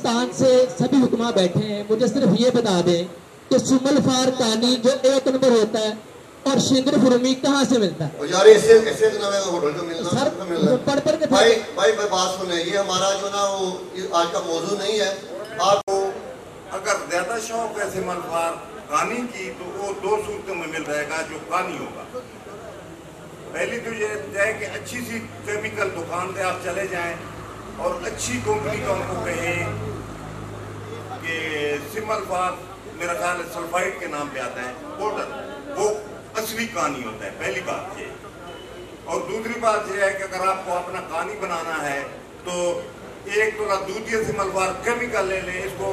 पाकिस्तान से सभी हुक्मा बैठे हैं, मुझे सिर्फ ये बता दें कि सुमल फार कानी जो 1 नंबर होता है और शिंगर फुरमी कहाँ से मिलता है? यार ऐसे ऐसे होटल को मिलना सर पढ़ के भाई बात सुने, ये हमारा जो ना वो आज का मौजू नहीं है। आपको अगर ज्यादा शौक है सिमल फार कानी की तो वो 2 सूरतों में मिल जाएगा जो कानी होगा। पहली तो ये है कि अच्छी सी केमिकल दुकान पे आप चले जाएं और अच्छी कंपनी का उनको कहें कि सिमल फार मेरा ख्याल सल्फाइड के नाम पे आता है पाउडर, वो असली कानी होता है। पहली बात ये। और दूसरी बात यह है कि अगर आपको अपना कानी बनाना है तो एक तो दूधिया सिमल फार केमिकल ले लें, इसको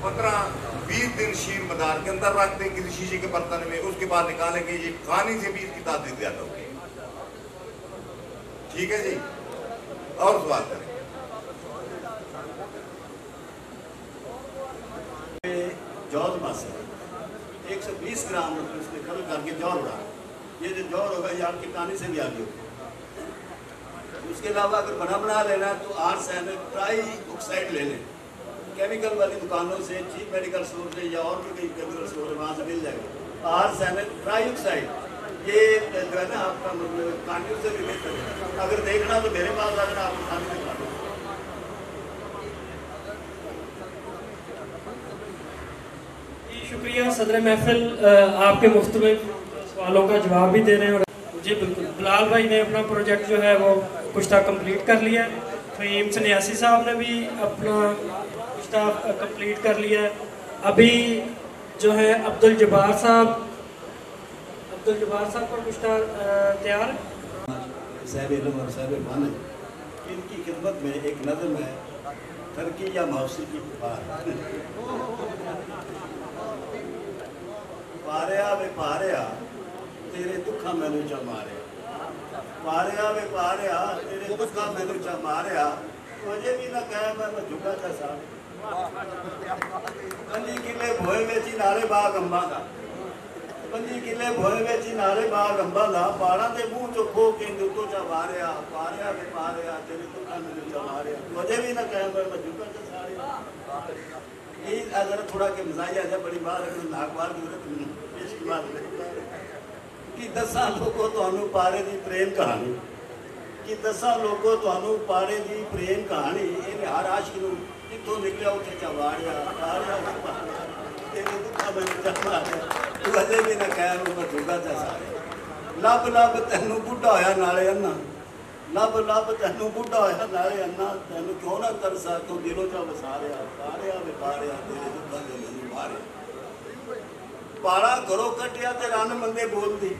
15-20 दिन शीर मदार के अंदर रख दें किसी शीशे के बर्तन में, उसके बाद निकालेंगे। ये कानी से भी इसकी तासीर ज्यादा होगी। ठीक है जी, और सवाल करें। जौर मासा 120 ग्राम उसने कल करके जौर उड़ा, ये जो जौर होगा ये आपकी कानी से भी आगे होगा। उसके अलावा अगर बना लेना है तो आर्सेनिक ट्राई ऑक्साइड ले लें, केमिकल वाली दुकानों से, चीप मेडिकल स्टोर से या और भी कई केमिकल स्टोर है वहाँ से मिल जाएगा। आर्सेनिक ट्राई ऑक्साइड ये जो है ना आपका मतलब कानियों से भी बेहतर है। अगर देखना तो मेरे पास अगर आपको कानी दिखा दो। शुक्रिया सदर महफिल, आपके मुख्तलिफ सवालों का जवाब भी दे रहे हैं। और जी बिल्कुल, बिलाल भाई ने अपना प्रोजेक्ट जो है वो कुश्ता कंप्लीट कर लिया है। फ़हीम सन्यासी साहब ने भी अपना कुश्ता कंप्लीट कर लिया है। अभी जो है अब्दुल जब्बार साहब का कुश्ता तैयार है। साहिब इल्म और साहिब मान इनकी खिदमत में एक नज़म है, तरकी या मौसी की पुकार। पारिया वे पारिया तेरे दुखा मैनू चा मारिया, पारिया वे पारिया तेरे दुखा मैनू चा मारिया, मुझे भी ना कह मैं झुका था साहब। 5 किले भोए में ही नारे बाग अंबा का, 5 किले भोए में ही नारे बाग अंबा का, पारा के मुँह चो खो के दुखो चा मारिया, पारिया वे पारिया तेरे दुखा मैनू चा मारिया, मुझे भी ना कह मैं झुका था सारे। ये अगर थोड़ा के मजाया जाए बड़ी बात है, नागवार की पेश की बात कि 10 लोगों तो पारे की प्रेम कहानी, कि 10 लोगों तो पारे की प्रेम कहानी, इन हर आशिक नूं जिथों निकलिया उठे चवाड़िया, पारिया तेरे दुखा मैनू चा मारिया, तू अजे भी ना कह मैं झुका चा सारे। लब लब तैनू बुढ़ा होया नाले अन्ना, लब लब तैनू बुढ़ा होया नाले अन्ना, तैनू क्यों ना तरसा तू दिलों चा वसारिया, पारिया वे पारिया तेरे दुखा दे मैनू मारिया। पाला घरों कटिया ते रन मंदे बोलदी,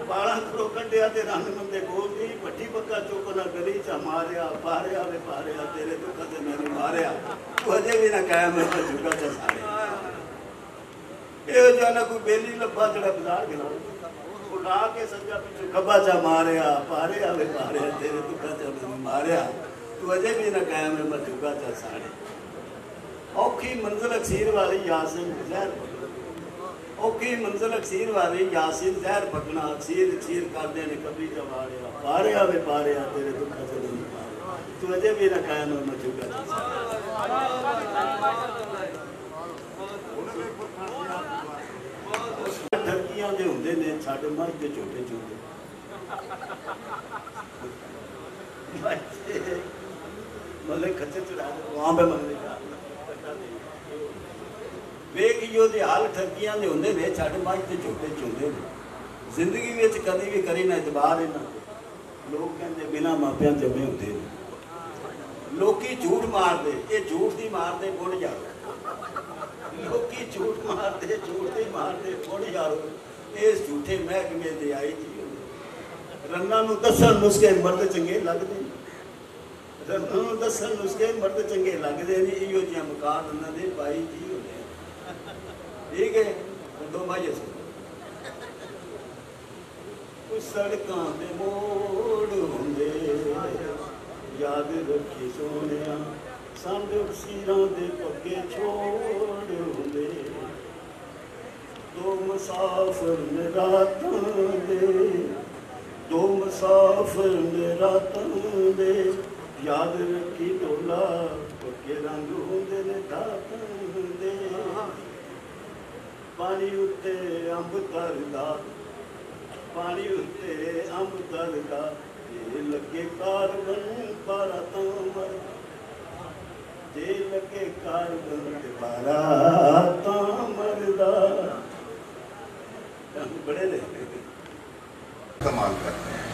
पाला घरों कटिया ते रन मंदे बोलदी, भट्टी पक्का चुकना गली चा मारिया, पारिया वे पारिया तेरे दुखा दे मैनू मारिया, तू अजे भी ना कह मैं झुका चा सारे। ये जो ना कोई बेली लब्बा जड़ा बाजार गिला उठा के सज्जा पीछे खब्बा चा मारिया, पारिया वे पारिया तेरे दुखा चा मैनू मारिया, तू अजे भी ना कह मैं झुका चा सारे। औखी मंजिल अक्सीर वाली यासीन जहर, औखी मंजिल अक्सीर वाली यासीन जहर पकना, अक्सीर अक्सीर करदे ने कभी जवाड़िया, पारिया वे पारिया तेरे दुखा चा मैनू मारिया, तू अजे भी ना कह मैं झुका चा सारे। ठरकियां दे हुंदे ने छड्ड मझ दे झोटे चुंदे, मतलब खच्चर चढ़ा वहां पे मंगने का वेख यो दे हाल ठरकियां दे हुंदे ने छड्ड मझ दे झोटे चुंदे ने। जिंदगी विच कदी भी करी ना इतबार इन्हां, लोग कहंदे बिना मापियां जम्मे हुंदे ने। लोकी झूठ मारदे, ये झूठ दी मारदे बुढ़ जाओ, लोकी झूठ मारदे झूठ दी मारदे बुढ़ जाओ, इस झूठे महकमे दे आई जी रन्ना नूं दसन नुस्खे मर्द चंगे लगदे, रन्ना नूं दसन नुस्खे मर्द चंगे लगदे ने, इहो जिहा मकान उन्हां दे बाई जी होंदे। ठीक है, दो माइए सड़कां दे मोड़ हुंदे, याद रखी सोनिया संग सीरां दे पक्के छोड़ हुंदे, 2 मुसाफिर ने रातां दे, 2 मुसाफिर ने रातां दे, याद रखी डोला के रंग होंदे ने दात होंदे पानी उत्ते अंब तरदा पानी उत्ते अंब तरदा जे लगे कारबन पारा तां मरदा जे लगे कारबन ते पारा तां मरदा बड़े ने इस्तेमाल करते हैं।